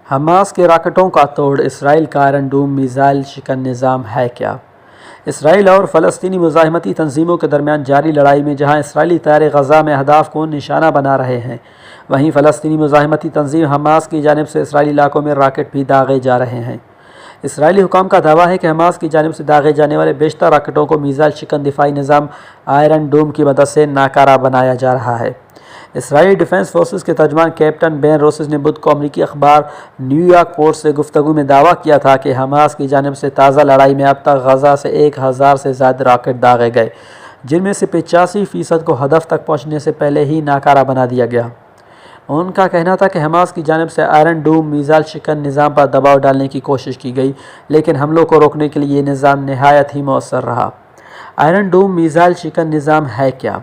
Hamas کے راکٹوں کا توڑ اسرائیل کا آئرن ڈوم میزائل شکن نظام ہے کیا؟ اسرائیل اور فلسطینی مزاحمتی تنظیموں کے درمیان جاری لڑائی میں جہاں اسرائیلی طیارے غزہ میں اہداف کو نشانہ بنا رہے ہیں، وہیں فلسطینی مزاحمتی تنظیم حماس کی جانب سے اسرائیلی علاقوں میں راکٹ بھی داغے جا رہے ہیں۔ اسرائیلی حکام کا دعویٰ ہے کہ حماس کی جانب سے داغے جانے والے بیشتر راکٹوں کو میزائل شکن دفاعی نظام آئرن ڈوم کی مدد سے ناکارہ بنایا جا رہا ہے۔ اسرائیلی ڈیفنس فورسز کے ترجمان کیپٹن بین روسز نے بدھ کو امریکی اخبار نیو یارک پوسٹ سے گفتگو میں دعویٰ کیا تھا کہ حماس کی جانب سے تازہ لڑائی میں اب تک غزہ سے 1000 سے زائد راکٹ داغے گئے، جن میں سے 85% کو ہدف تک پہنچنے سے پہلے ہی ناکارہ بنا دیا گیا۔ ان کا کہنا تھا کہ حماس کی جانب سے آئرن ڈوم میزائل شکن نظام پر دباؤ ڈالنے کی کوشش کی گئی، لیکن حملوں کو روکنے کے لیے یہ نظام نہایت ہی مؤثر رہا۔ آئرن ڈوم میزائل شکن نظام ہے کیا؟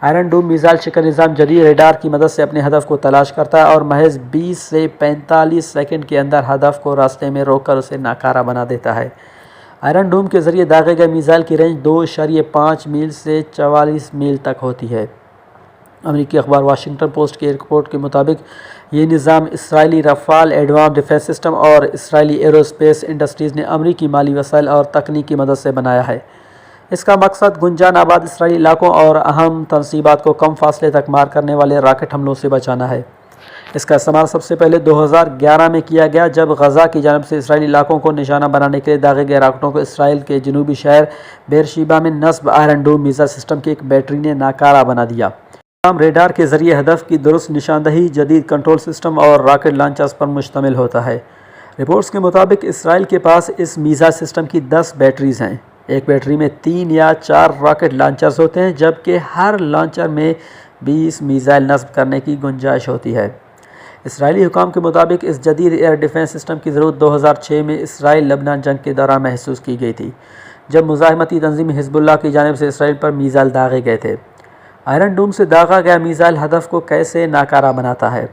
آئرن ڈوم میزائل شکن نظام جدید ریڈار کی مدد سے اپنے ہدف کو تلاش کرتا ہے اور محض 20 سے 45 سیکنڈ کے اندر ہدف کو راستے میں روک کر اسے ناکارہ بنا دیتا ہے۔ آئرن ڈوم کے ذریعے داغے گئے میزائل کی رینج 2.5 میل سے 44 میل تک ہوتی ہے۔ امریکی اخبار واشنگٹن پوسٹ کی ایک رپورٹ کے مطابق یہ نظام اسرائیلی رفال ایڈوانس ڈیفنس سسٹم اور اسرائیلی ایروسپیس انڈسٹریز نے امریکی مالی وسائل اور تکنیک کی مدد سے بنایا ہے۔ اس کا مقصد گنجان آباد اسرائیلی علاقوں اور اہم تنصیبات کو کم فاصلے تک مار کرنے والے راکٹ حملوں سے بچانا ہے۔ اس کا استعمال سب سے پہلے 2011 میں کیا گیا، جب غزہ کی جانب سے اسرائیلی علاقوں کو نشانہ بنانے کے لیے داغے گئے راکٹوں کو اسرائیل کے جنوبی شہر بیرشیبا میں نصب آئرن ڈوم میزائل سسٹم کی ایک بیٹری نے ناکارہ بنا دیا۔ نظام ریڈار کے ذریعے ہدف کی درست نشاندہی، جدید کنٹرول سسٹم اور راکٹ لانچرز پر مشتمل ہوتا ہے۔ رپورٹس کے مطابق اسرائیل کے پاس اس میزائل سسٹم کی 10 بیٹریز ہیں۔ ایک بیٹری میں 3 یا 4 راکٹ لانچرز ہوتے ہیں، جبکہ ہر لانچر میں 20 میزائل نصب کرنے کی گنجائش ہوتی ہے۔ اسرائیلی حکام کے مطابق اس جدید ایئر ڈیفنس سسٹم کی ضرورت 2006 میں اسرائیل لبنان جنگ کے دوران محسوس کی گئی تھی، جب مزاحمتی تنظیم حزب اللہ کی جانب سے اسرائیل پر میزائل داغے گئے تھے۔ آئرن ڈوم سے داغا گیا میزائل ہدف کو کیسے ناکارہ بناتا ہے؟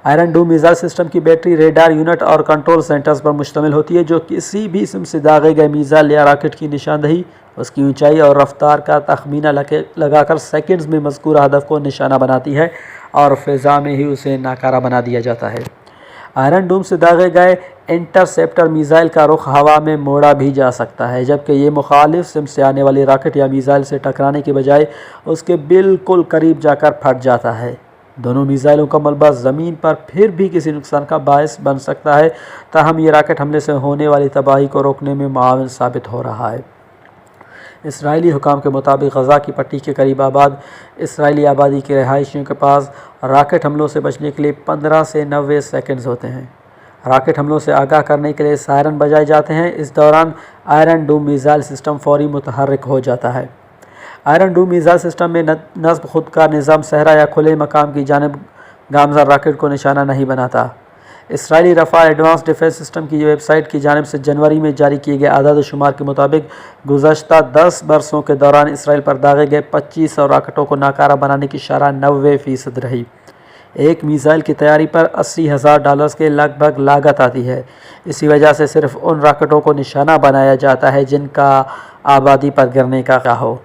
آئرن ڈوم میزائل سسٹم کی بیٹری ریڈار یونٹ اور کنٹرول سینٹرز پر مشتمل ہوتی ہے، جو کسی بھی اسم سے داغے گئے میزائل یا راکٹ کی نشاندہی، اس کی اونچائی اور رفتار کا تخمینہ لگا کر سیکنڈز میں مذکورہ ہدف کو نشانہ بناتی ہے اور فضا میں ہی اسے ناکارہ بنا دیا جاتا ہے۔ آئرن ڈوم سے داغے گئے انٹرسیپٹر میزائل کا رخ ہوا میں موڑا بھی جا سکتا ہے، جبکہ یہ مخالف سمت سے آنے والی راکٹ یا میزائل سے ٹکرانے کے بجائے اس کے بالکل قریب جا کر پھٹ جاتا ہے۔ دونوں میزائلوں کا ملبہ زمین پر پھر بھی کسی نقصان کا باعث بن سکتا ہے، تاہم یہ راکٹ حملے سے ہونے والی تباہی کو روکنے میں معاون ثابت ہو رہا ہے۔ اسرائیلی حکام کے مطابق غزہ کی پٹی کے قریب آباد اسرائیلی آبادی کے رہائشیوں کے پاس راکٹ حملوں سے بچنے کے لیے 15 سے 90 سیکنڈز ہوتے ہیں۔ راکٹ حملوں سے آگاہ کرنے کے لیے سائرن بجائے جاتے ہیں۔ اس دوران آئرن ڈوم میزائل سسٹم فوری متحرک ہو جاتا ہے۔ آئرن ڈوم میزائل سسٹم میں نصب خودکار نظام صحرا یا کھلے مقام کی جانب گامزن راکٹ کو نشانہ نہیں بناتا۔ اسرائیلی رفال ایڈوانس ڈیفنس سسٹم کی ویب سائٹ کی جانب سے جنوری میں جاری کیے گئے اعداد و شمار کے مطابق گزشتہ 10 برسوں کے دوران اسرائیل پر داغے گئے 2500 راکٹوں کو ناکارہ بنانے کی شرح 90% رہی۔ ایک میزائل کی تیاری پر $80,000 کے لگ بھگ لاگت آتی ہے۔ اسی وجہ سے صرف ان راکٹوں کو نشانہ بنایا جاتا ہے جن کا آبادی پر گرنے کا خواہ ہو۔